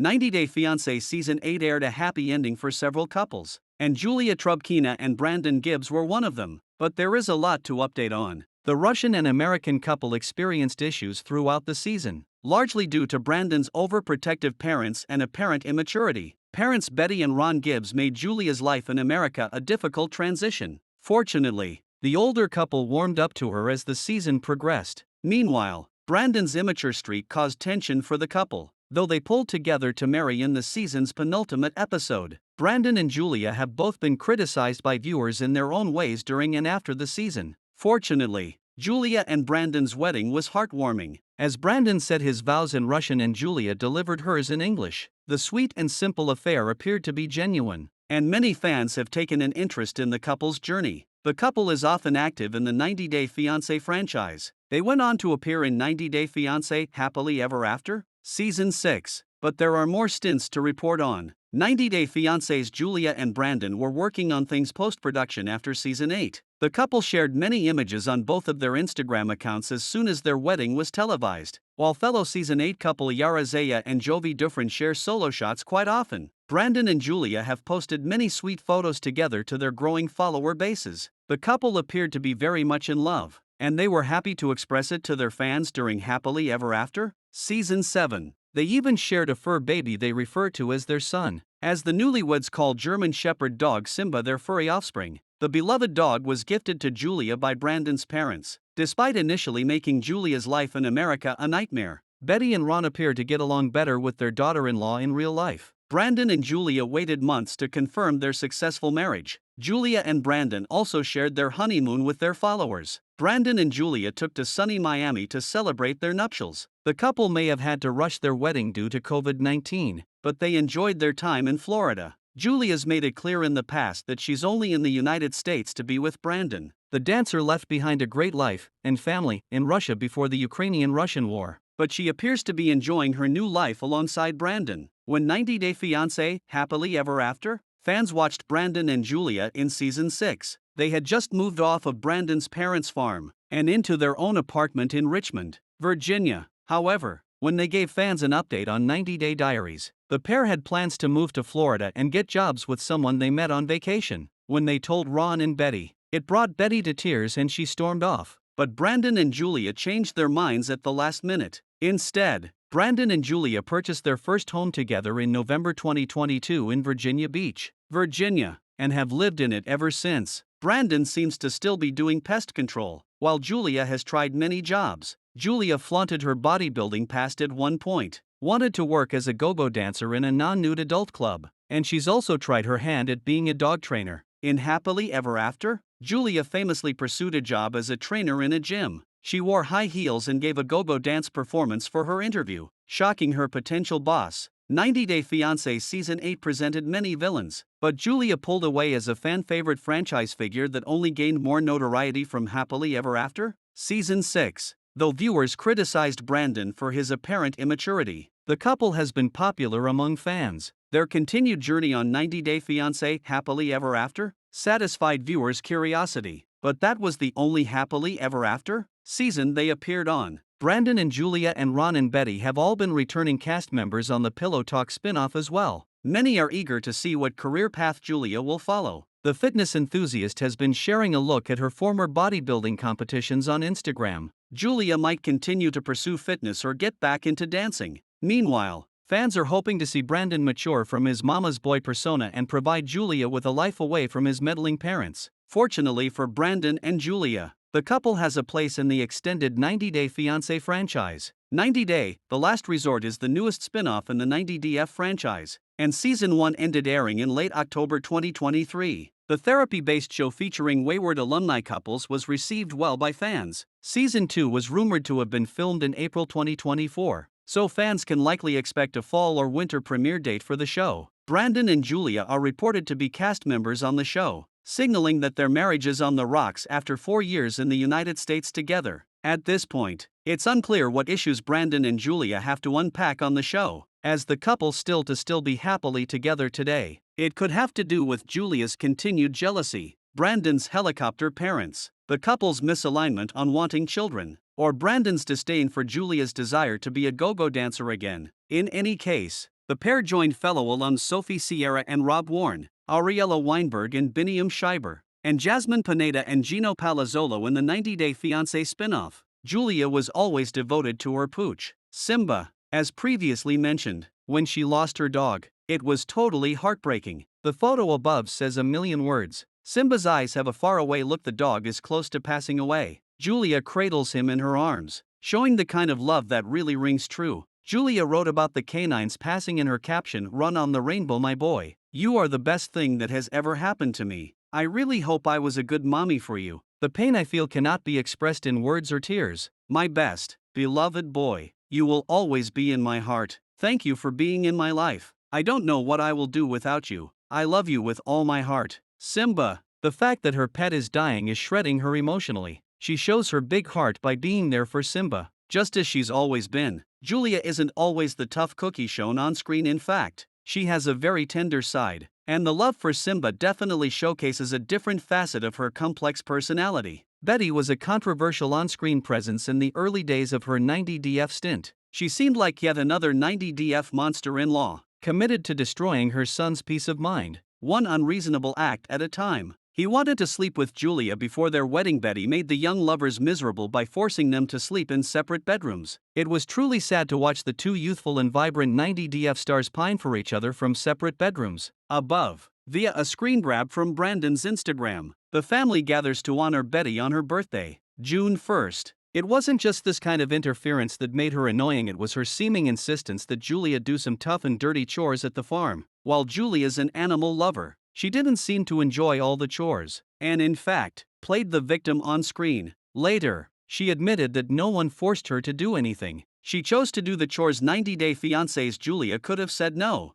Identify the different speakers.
Speaker 1: 90 Day Fiancé Season 8 aired a happy ending for several couples, and Julia Trubkina and Brandon Gibbs were one of them. But there is a lot to update on. The Russian and American couple experienced issues throughout the season, largely due to Brandon's overprotective parents and apparent immaturity. Parents Betty and Ron Gibbs made Julia's life in America a difficult transition. Fortunately, the older couple warmed up to her as the season progressed. Meanwhile, Brandon's immature streak caused tension for the couple, though they pulled together to marry in the season's penultimate episode. Brandon and Julia have both been criticized by viewers in their own ways during and after the season. Fortunately, Julia and Brandon's wedding was heartwarming, as Brandon said his vows in Russian and Julia delivered hers in English. The sweet and simple affair appeared to be genuine, and many fans have taken an interest in the couple's journey. The couple is often active in the 90 Day Fiancé franchise. They went on to appear in 90 Day Fiancé Happily Ever After, Season 6, but there are more stints to report on. 90 Day Fiancé's Julia and Brandon were working on things post-production after Season 8. The couple shared many images on both of their Instagram accounts as soon as their wedding was televised, while fellow Season 8 couple Yara Zaya and Jovi Dufresne share solo shots quite often. Brandon and Julia have posted many sweet photos together to their growing follower bases. The couple appeared to be very much in love, and they were happy to express it to their fans during Happily Ever After, Season 7. They even shared a fur baby they refer to as their son, as the newlyweds call German Shepherd dog Simba their furry offspring. The beloved dog was gifted to Julia by Brandon's parents. Despite initially making Julia's life in America a nightmare, Betty and Ron appear to get along better with their daughter-in-law in real life. Brandon and Julia waited months to confirm their successful marriage. Julia and Brandon also shared their honeymoon with their followers. Brandon and Julia took to sunny Miami to celebrate their nuptials. The couple may have had to rush their wedding due to COVID-19, but they enjoyed their time in Florida. Julia's made it clear in the past that she's only in the United States to be with Brandon. The dancer left behind a great life and family in Russia before the Ukrainian-Russian war, but she appears to be enjoying her new life alongside Brandon. When 90 Day Fiancé Happily Ever After, fans watched Brandon and Julia in Season 6. They had just moved off of Brandon's parents' farm and into their own apartment in Richmond, Virginia. However, when they gave fans an update on 90 Day Diaries, the pair had plans to move to Florida and get jobs with someone they met on vacation. When they told Ron and Betty, it brought Betty to tears and she stormed off. But Brandon and Julia changed their minds at the last minute. Instead, Brandon and Julia purchased their first home together in November 2022 in Virginia Beach, Virginia, and have lived in it ever since. Brandon seems to still be doing pest control, while Julia has tried many jobs. Julia flaunted her bodybuilding past at one point, wanted to work as a go-go dancer in a non-nude adult club, and she's also tried her hand at being a dog trainer. In Happily Ever After, Julia famously pursued a job as a trainer in a gym. She wore high heels and gave a go-go dance performance for her interview, shocking her potential boss. 90 Day Fiancé Season 8 presented many villains, but Julia pulled away as a fan-favorite franchise figure that only gained more notoriety from Happily Ever After, Season 6. Though viewers criticized Brandon for his apparent immaturity, the couple has been popular among fans. Their continued journey on 90 Day Fiancé Happily Ever After satisfied viewers' curiosity, but that was the only Happily Ever After season they appeared on. Brandon and Julia and Ron and Betty have all been returning cast members on the Pillow Talk spin-off as well. Many are eager to see what career path Julia will follow. The fitness enthusiast has been sharing a look at her former bodybuilding competitions on Instagram. Julia might continue to pursue fitness or get back into dancing. Meanwhile, fans are hoping to see Brandon mature from his mama's boy persona and provide Julia with a life away from his meddling parents. Fortunately for Brandon and Julia, the couple has a place in the extended 90 Day Fiancé franchise. 90 Day, The Last Resort is the newest spin-off in the 90DF franchise, and Season 1 ended airing in late October 2023. The therapy-based show featuring wayward alumni couples was received well by fans. Season 2 was rumored to have been filmed in April 2024, so fans can likely expect a fall or winter premiere date for the show. Brandon and Julia are reported to be cast members on the show, signaling that their marriage is on the rocks after 4 years in the United States together. At this point, it's unclear what issues Brandon and Julia have to unpack on the show, as the couple still be happily together today. It could have to do with Julia's continued jealousy, Brandon's helicopter parents, the couple's misalignment on wanting children, or Brandon's disdain for Julia's desire to be a go-go dancer again. In any case, The pair joined fellow alums Sophie Sierra and Rob Warren, Ariella Weinberg and Biniam Schreiber, and Jasmine Pineda and Gino Palazzolo in the 90-Day Fiancé spin-off. Julia was always devoted to her pooch, Simba. As previously mentioned, when she lost her dog, it was totally heartbreaking. The photo above says a million words. Simba's eyes have a faraway look. The dog is close to passing away. Julia cradles him in her arms, showing the kind of love that really rings true. Julia wrote about the canines passing in her caption, "Run on the rainbow, my boy. You are the best thing that has ever happened to me. I really hope I was a good mommy for you. The pain I feel cannot be expressed in words or tears. My best, beloved boy. You will always be in my heart. Thank you for being in my life. I don't know what I will do without you. I love you with all my heart. Simba." The fact that her pet is dying is shredding her emotionally. She shows her big heart by being there for Simba, just as she's always been. Julia isn't always the tough cookie shown on screen. In fact, she has a very tender side, and the love for Simba definitely showcases a different facet of her complex personality. Betty was a controversial on-screen presence in the early days of her 90DF stint. She seemed like yet another 90DF monster-in-law, committed to destroying her son's peace of mind, one unreasonable act at a time. He wanted to sleep with Julia before their wedding. Betty made the young lovers miserable by forcing them to sleep in separate bedrooms. It was truly sad to watch the two youthful and vibrant 90DF stars pine for each other from separate bedrooms. Above, via a screen grab from Brandon's Instagram, the family gathers to honor Betty on her birthday, June 1st. It wasn't just this kind of interference that made her annoying, it was her seeming insistence that Julia do some tough and dirty chores at the farm. While Julia's an animal lover, she didn't seem to enjoy all the chores, and in fact, played the victim on screen. Later, she admitted that no one forced her to do anything. She chose to do the chores. 90-Day Fiancé's Julia could have said no,